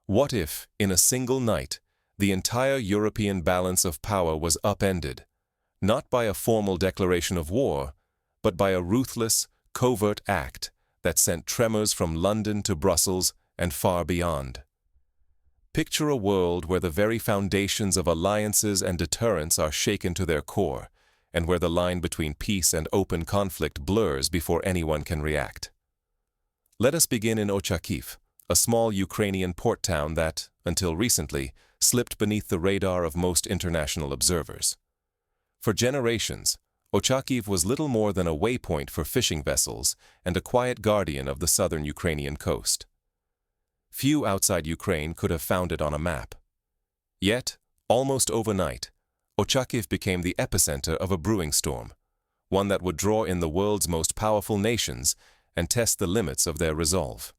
What if, in a single night, the entire European balance of power was upended, not by a formal declaration of war, but by a ruthless, covert act that sent tremors from London to Brussels and far beyond? Picture a world where the very foundations of alliances and deterrence are shaken to their core, and where the line between peace and open conflict blurs before anyone can react. Let us begin in Ochakiv, a small Ukrainian port town that, until recently, slipped beneath the radar of most international observers. For generations, Ochakiv was little more than a waypoint for fishing vessels and a quiet guardian of the southern Ukrainian coast. Few outside Ukraine could have found it on a map. Yet, almost overnight, Ochakiv became the epicenter of a brewing storm, one that would draw in the world's most powerful nations and test the limits of their resolve.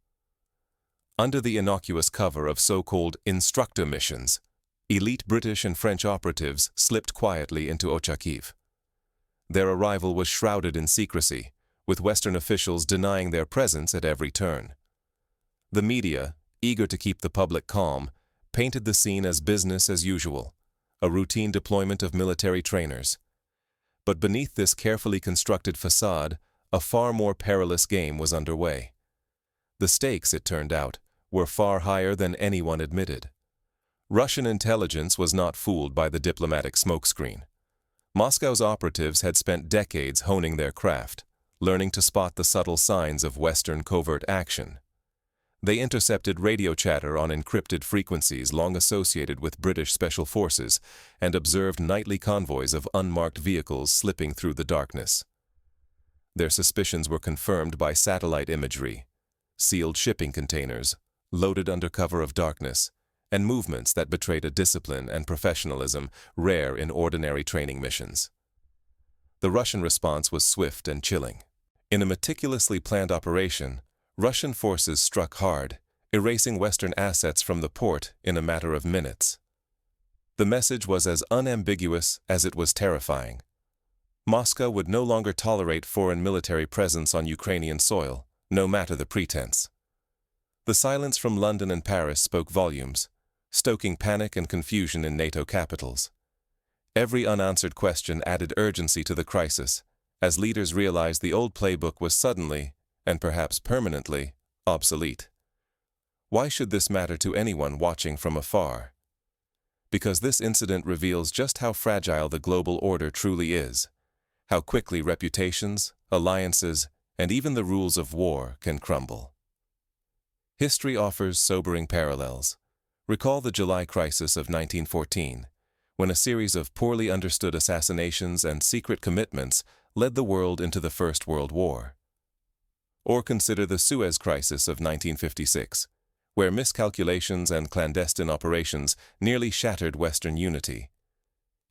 Under the innocuous cover of so-called instructor missions, elite British and French operatives slipped quietly into Ochakiv. Their arrival was shrouded in secrecy, with Western officials denying their presence at every turn. The media, eager to keep the public calm, painted the scene as business as usual, a routine deployment of military trainers. But beneath this carefully constructed facade, a far more perilous game was underway. The stakes, it turned out, were far higher than anyone admitted. Russian intelligence was not fooled by the diplomatic smokescreen. Moscow's operatives had spent decades honing their craft, learning to spot the subtle signs of Western covert action. They intercepted radio chatter on encrypted frequencies long associated with British special forces and observed nightly convoys of unmarked vehicles slipping through the darkness. Their suspicions were confirmed by satellite imagery, sealed shipping containers, loaded under cover of darkness, and movements that betrayed a discipline and professionalism rare in ordinary training missions. The Russian response was swift and chilling. In a meticulously planned operation, Russian forces struck hard, erasing Western assets from the port in a matter of minutes. The message was as unambiguous as it was terrifying. Moscow would no longer tolerate foreign military presence on Ukrainian soil, no matter the pretense. The silence from London and Paris spoke volumes, stoking panic and confusion in NATO capitals. Every unanswered question added urgency to the crisis, as leaders realized the old playbook was suddenly, and perhaps permanently, obsolete. Why should this matter to anyone watching from afar? Because this incident reveals just how fragile the global order truly is, how quickly reputations, alliances, and even the rules of war can crumble. History offers sobering parallels. Recall the July crisis of 1914, when a series of poorly understood assassinations and secret commitments led the world into the First World War. Or consider the Suez Crisis of 1956, where miscalculations and clandestine operations nearly shattered Western unity.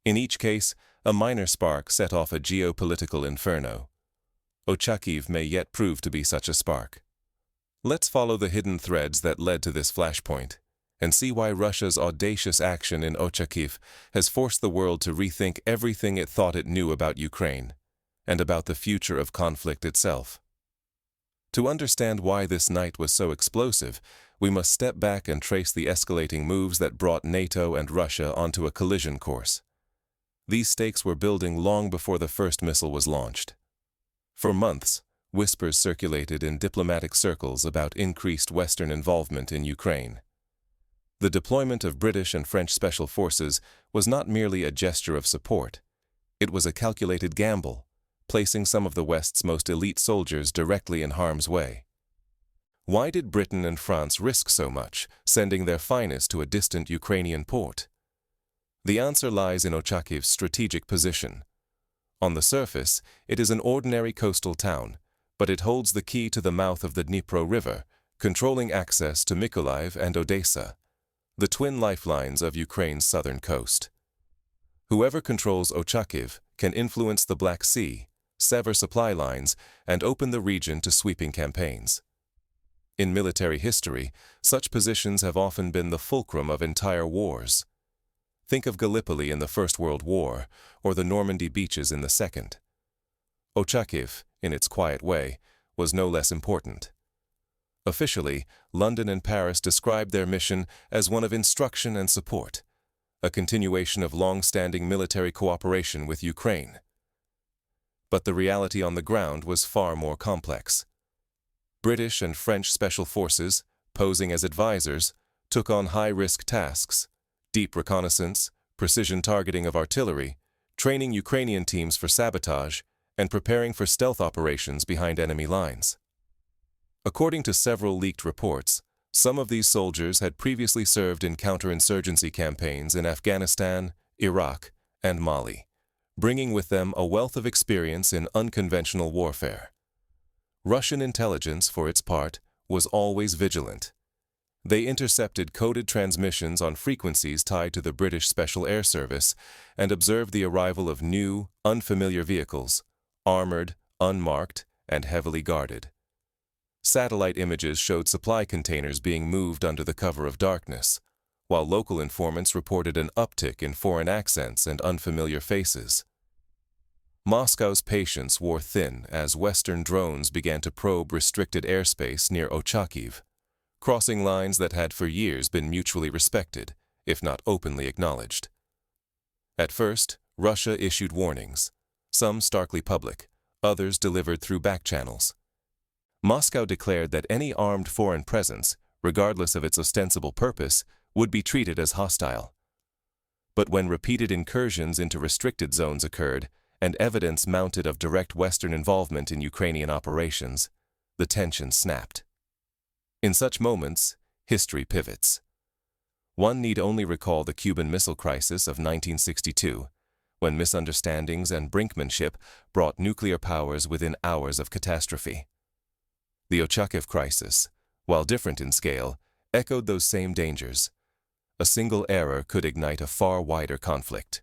In each case, a minor spark set off a geopolitical inferno. Ochakiv may yet prove to be such a spark. Let's follow the hidden threads that led to this flashpoint, and see why Russia's audacious action in Ochakiv has forced the world to rethink everything it thought it knew about Ukraine, and about the future of conflict itself. To understand why this night was so explosive, we must step back and trace the escalating moves that brought NATO and Russia onto a collision course. These stakes were building long before the first missile was launched. For months, whispers circulated in diplomatic circles about increased Western involvement in Ukraine. The deployment of British and French special forces was not merely a gesture of support. It was a calculated gamble, placing some of the West's most elite soldiers directly in harm's way. Why did Britain and France risk so much, sending their finest to a distant Ukrainian port? The answer lies in Ochakiv's strategic position. On the surface, it is an ordinary coastal town, but it holds the key to the mouth of the Dnipro River, controlling access to Mykolaiv and Odessa, the twin lifelines of Ukraine's southern coast. Whoever controls Ochakiv can influence the Black Sea, sever supply lines, and open the region to sweeping campaigns. In military history, such positions have often been the fulcrum of entire wars. Think of Gallipoli in the First World War, or the Normandy beaches in the Second. Ochakiv, in its quiet way, was no less important. Officially, London and Paris described their mission as one of instruction and support, a continuation of long-standing military cooperation with Ukraine. But the reality on the ground was far more complex. British and French special forces, posing as advisors, took on high-risk tasks, deep reconnaissance, precision targeting of artillery, training Ukrainian teams for sabotage, and preparing for stealth operations behind enemy lines. According to several leaked reports, some of these soldiers had previously served in counterinsurgency campaigns in Afghanistan, Iraq, and Mali, bringing with them a wealth of experience in unconventional warfare. Russian intelligence, for its part, was always vigilant. They intercepted coded transmissions on frequencies tied to the British Special Air Service and observed the arrival of new, unfamiliar vehicles, armored, unmarked, and heavily guarded. Satellite images showed supply containers being moved under the cover of darkness, while local informants reported an uptick in foreign accents and unfamiliar faces. Moscow's patience wore thin as Western drones began to probe restricted airspace near Ochakiv, crossing lines that had for years been mutually respected, if not openly acknowledged. At first, Russia issued warnings, some starkly public, others delivered through back channels. Moscow declared that any armed foreign presence, regardless of its ostensible purpose, would be treated as hostile. But when repeated incursions into restricted zones occurred, and evidence mounted of direct Western involvement in Ukrainian operations, the tension snapped. In such moments, history pivots. One need only recall the Cuban Missile Crisis of 1962, when misunderstandings and brinkmanship brought nuclear powers within hours of catastrophe. The Ochakiv crisis, while different in scale, echoed those same dangers. A single error could ignite a far wider conflict.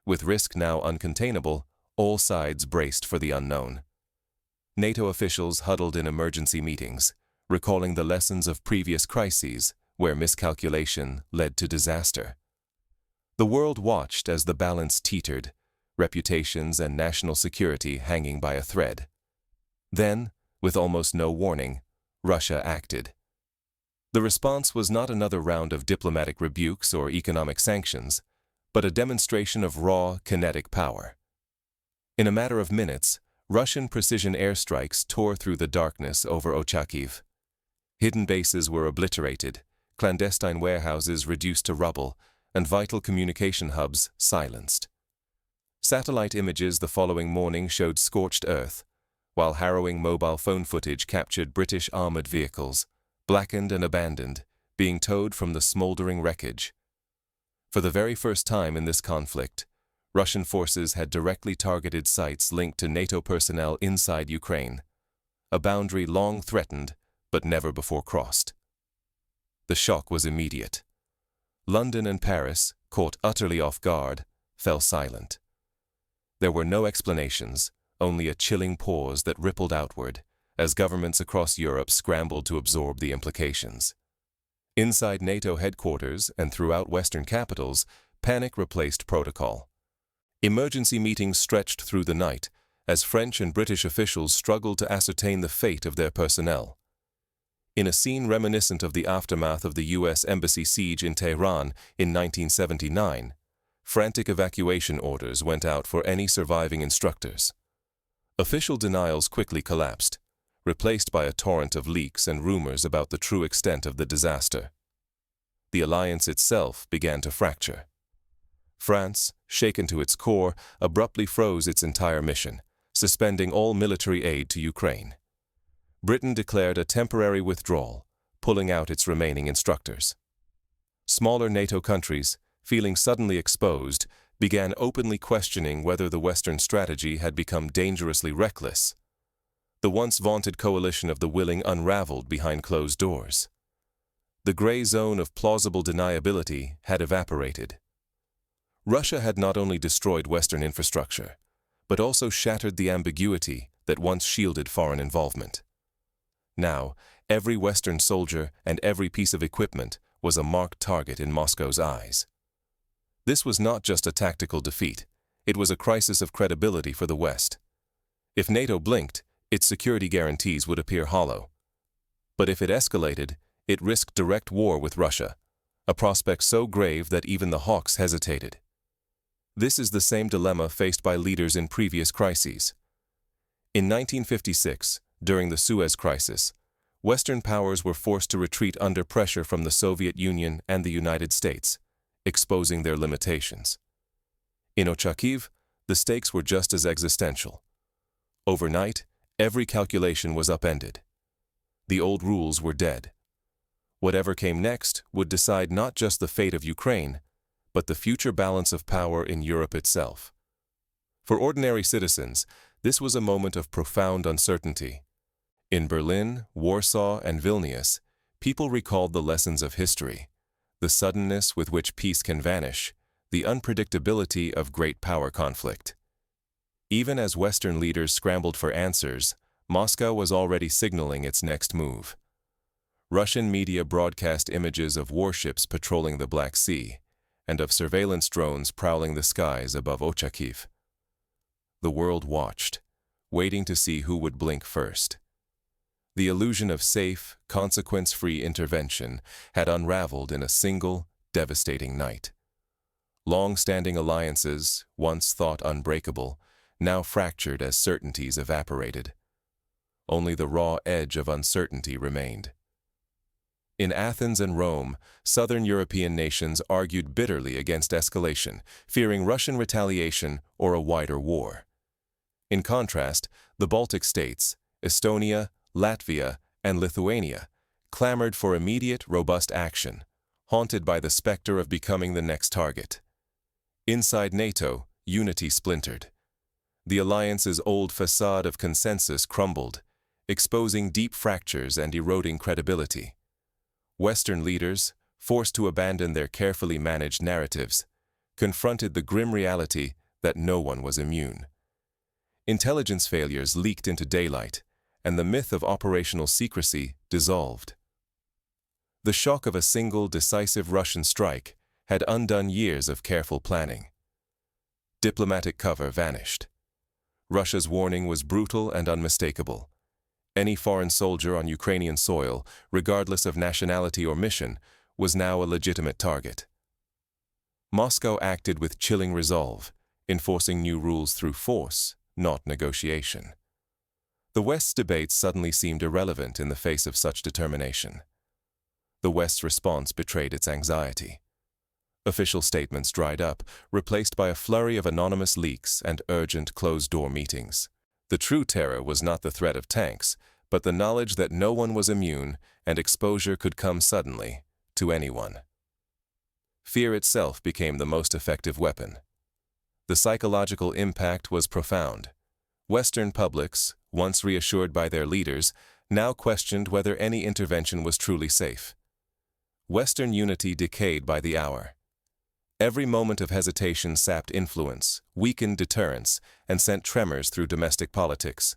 With risk now uncontainable, all sides braced for the unknown. NATO officials huddled in emergency meetings, recalling the lessons of previous crises where miscalculation led to disaster. The world watched as the balance teetered, reputations and national security hanging by a thread. Then, with almost no warning, Russia acted. The response was not another round of diplomatic rebukes or economic sanctions, but a demonstration of raw, kinetic power. In a matter of minutes, Russian precision airstrikes tore through the darkness over Ochakiv. Hidden bases were obliterated, clandestine warehouses reduced to rubble, and vital communication hubs silenced. Satellite images the following morning showed scorched earth, while harrowing mobile phone footage captured British armored vehicles, blackened and abandoned, being towed from the smoldering wreckage. For the very first time in this conflict, Russian forces had directly targeted sites linked to NATO personnel inside Ukraine, a boundary long threatened but never before crossed. The shock was immediate. London and Paris, caught utterly off guard, fell silent. There were no explanations, only a chilling pause that rippled outward as governments across Europe scrambled to absorb the implications. Inside NATO headquarters and throughout Western capitals, panic replaced protocol. Emergency meetings stretched through the night as French and British officials struggled to ascertain the fate of their personnel. In a scene reminiscent of the aftermath of the U.S. Embassy siege in Tehran in 1979, frantic evacuation orders went out for any surviving instructors. Official denials quickly collapsed, replaced by a torrent of leaks and rumors about the true extent of the disaster. The alliance itself began to fracture. France, shaken to its core, abruptly froze its entire mission, suspending all military aid to Ukraine. Britain declared a temporary withdrawal, pulling out its remaining instructors. Smaller NATO countries, feeling suddenly exposed, began openly questioning whether the Western strategy had become dangerously reckless. The once vaunted coalition of the willing unraveled behind closed doors. The gray zone of plausible deniability had evaporated. Russia had not only destroyed Western infrastructure, but also shattered the ambiguity that once shielded foreign involvement. Now, every Western soldier and every piece of equipment was a marked target in Moscow's eyes. This was not just a tactical defeat, it was a crisis of credibility for the West. If NATO blinked, its security guarantees would appear hollow. But if it escalated, it risked direct war with Russia, a prospect so grave that even the hawks hesitated. This is the same dilemma faced by leaders in previous crises. In 1956, during the Suez Crisis, Western powers were forced to retreat under pressure from the Soviet Union and the United States, exposing their limitations. In Ochakiv, the stakes were just as existential. Overnight, every calculation was upended. The old rules were dead. Whatever came next would decide not just the fate of Ukraine, but the future balance of power in Europe itself. For ordinary citizens, this was a moment of profound uncertainty. In Berlin, Warsaw, and Vilnius, people recalled the lessons of history, the suddenness with which peace can vanish, the unpredictability of great power conflict. Even as Western leaders scrambled for answers, Moscow was already signaling its next move. Russian media broadcast images of warships patrolling the Black Sea and of surveillance drones prowling the skies above Ochakiv. The world watched, waiting to see who would blink first. The illusion of safe, consequence-free intervention had unraveled in a single, devastating night. Long-standing alliances, once thought unbreakable, now fractured as certainties evaporated. Only the raw edge of uncertainty remained. In Athens and Rome, southern European nations argued bitterly against escalation, fearing Russian retaliation or a wider war. In contrast, the Baltic states, Estonia, Latvia, and Lithuania, clamored for immediate, robust action, haunted by the specter of becoming the next target. Inside Nato, unity splintered. The alliance's old facade of consensus crumbled, exposing deep fractures and eroding credibility. Western leaders, forced to abandon their carefully managed narratives, confronted the grim reality that no one was immune. Intelligence failures leaked into daylight, and the myth of operational secrecy dissolved. The shock of a single decisive Russian strike had undone years of careful planning. Diplomatic cover vanished. Russia's warning was brutal and unmistakable. Any foreign soldier on Ukrainian soil, regardless of nationality or mission, was now a legitimate target. Moscow acted with chilling resolve, enforcing new rules through force, not negotiation. The West's debates suddenly seemed irrelevant in the face of such determination. The West's response betrayed its anxiety. Official statements dried up, replaced by a flurry of anonymous leaks and urgent closed-door meetings. The true terror was not the threat of tanks, but the knowledge that no one was immune and exposure could come suddenly, to anyone. Fear itself became the most effective weapon. The psychological impact was profound. Western publics, once reassured by their leaders, now questioned whether any intervention was truly safe. Western unity decayed by the hour. Every moment of hesitation sapped influence, weakened deterrence, and sent tremors through domestic politics.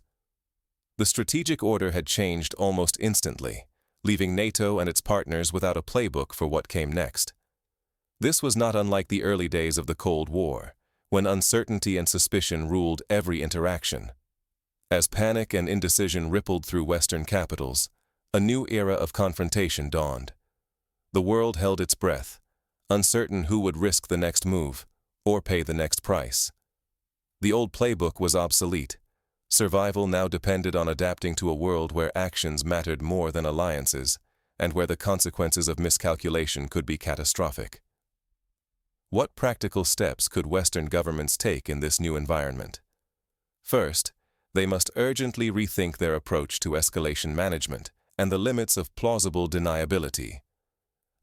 The strategic order had changed almost instantly, leaving NATO and its partners without a playbook for what came next. This was not unlike the early days of the Cold War, when uncertainty and suspicion ruled every interaction. As panic and indecision rippled through Western capitals, a new era of confrontation dawned. The world held its breath, uncertain who would risk the next move or pay the next price. The old playbook was obsolete. Survival now depended on adapting to a world where actions mattered more than alliances, and where the consequences of miscalculation could be catastrophic. What practical steps could Western governments take in this new environment? First, they must urgently rethink their approach to escalation management and the limits of plausible deniability.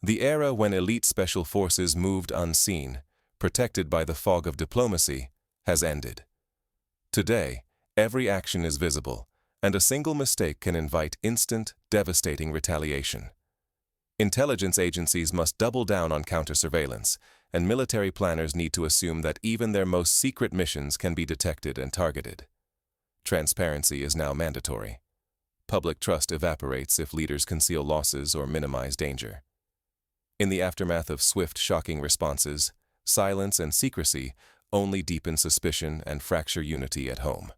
The era when elite special forces moved unseen, protected by the fog of diplomacy, has ended. Today, every action is visible, and a single mistake can invite instant, devastating retaliation. Intelligence agencies must double down on counter-surveillance, and military planners need to assume that even their most secret missions can be detected and targeted. Transparency is now mandatory. Public trust evaporates if leaders conceal losses or minimize danger. In the aftermath of swift, shocking responses, silence and secrecy only deepen suspicion and fracture unity at home.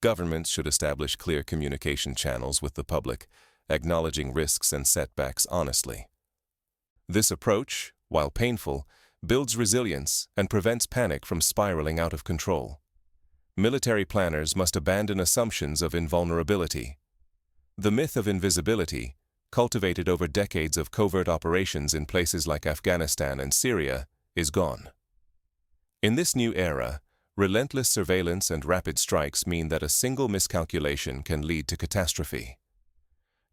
Governments should establish clear communication channels with the public, acknowledging risks and setbacks honestly. This approach, while painful, builds resilience and prevents panic from spiraling out of control. Military planners must abandon assumptions of invulnerability. The myth of invisibility, cultivated over decades of covert operations in places like Afghanistan and Syria, is gone. In this new era, relentless surveillance and rapid strikes mean that a single miscalculation can lead to catastrophe.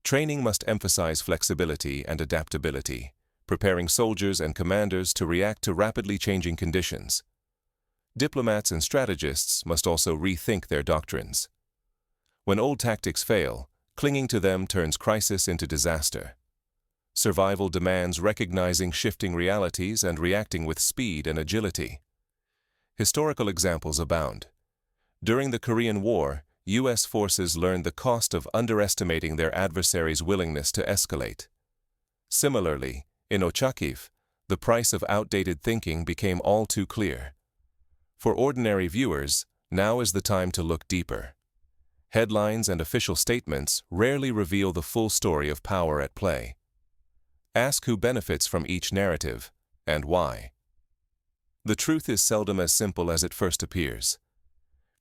Training must emphasize flexibility and adaptability, preparing soldiers and commanders to react to rapidly changing conditions. Diplomats and strategists must also rethink their doctrines. When old tactics fail, clinging to them turns crisis into disaster. Survival demands recognizing shifting realities and reacting with speed and agility. Historical examples abound. During the Korean War, U.S. forces learned the cost of underestimating their adversaries' willingness to escalate. Similarly, in Ochakiv, the price of outdated thinking became all too clear. For ordinary viewers, now is the time to look deeper. Headlines and official statements rarely reveal the full story of power at play. Ask who benefits from each narrative, and why. The truth is seldom as simple as it first appears.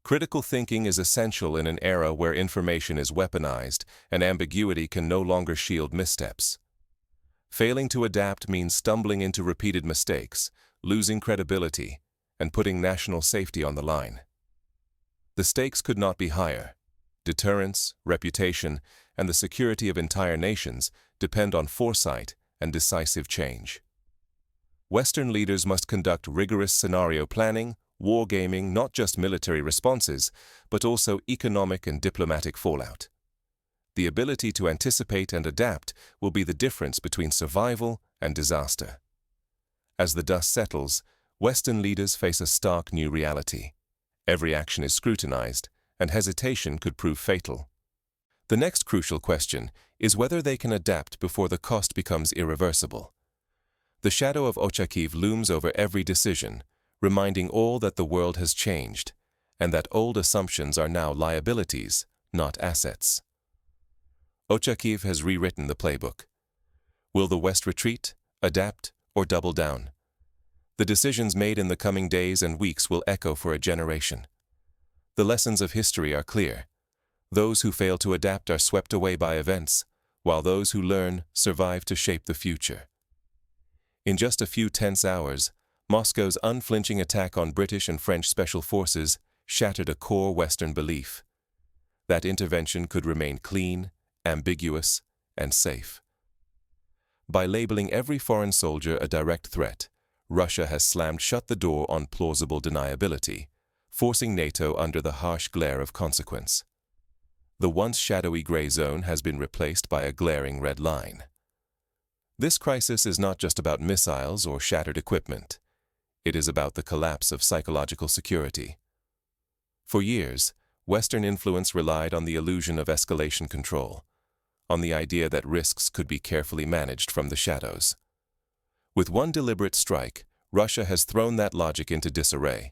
Critical thinking is essential in an era where information is weaponized and ambiguity can no longer shield missteps. Failing to adapt means stumbling into repeated mistakes, losing credibility, and putting national safety on the line. The stakes could not be higher. Deterrence, reputation, and the security of entire nations depend on foresight and decisive change. Western leaders must conduct rigorous scenario planning, wargaming not just military responses, but also economic and diplomatic fallout. The ability to anticipate and adapt will be the difference between survival and disaster. As the dust settles, Western leaders face a stark new reality. Every action is scrutinized, and hesitation could prove fatal. The next crucial question is whether they can adapt before the cost becomes irreversible. The shadow of Ochakiv looms over every decision, reminding all that the world has changed, and that old assumptions are now liabilities, not assets. Ochakiv has rewritten the playbook. Will the West retreat, adapt, or double down? The decisions made in the coming days and weeks will echo for a generation. The lessons of history are clear. Those who fail to adapt are swept away by events, while those who learn survive to shape the future. In just a few tense hours, Moscow's unflinching attack on British and French special forces shattered a core Western belief. That intervention could remain clean, ambiguous, and safe. By labeling every foreign soldier a direct threat, Russia has slammed shut the door on plausible deniability, forcing NATO under the harsh glare of consequence. The once shadowy gray zone has been replaced by a glaring red line. This crisis is not just about missiles or shattered equipment. It is about the collapse of psychological security. For years, Western influence relied on the illusion of escalation control, on the idea that risks could be carefully managed from the shadows. With one deliberate strike, Russia has thrown that logic into disarray.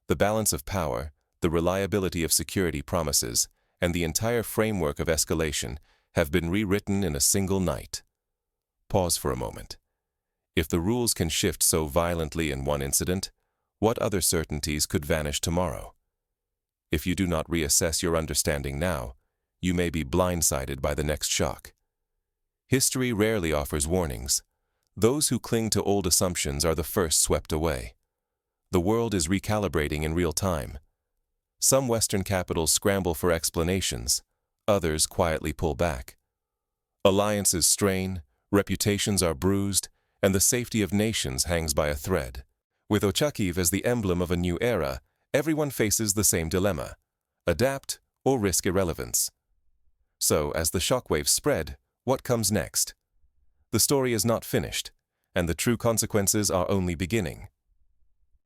The balance of power, the reliability of security promises, and the entire framework of escalation have been rewritten in a single night. Pause for a moment. If the rules can shift so violently in one incident, what other certainties could vanish tomorrow? If you do not reassess your understanding now, you may be blindsided by the next shock. History rarely offers warnings. Those who cling to old assumptions are the first swept away. The world is recalibrating in real time. Some Western capitals scramble for explanations, others quietly pull back. Alliances strain, reputations are bruised, and the safety of nations hangs by a thread. With Ochakiv as the emblem of a new era, everyone faces the same dilemma: adapt or risk irrelevance. So, as the shockwaves spread, what comes next? The story is not finished, and the true consequences are only beginning.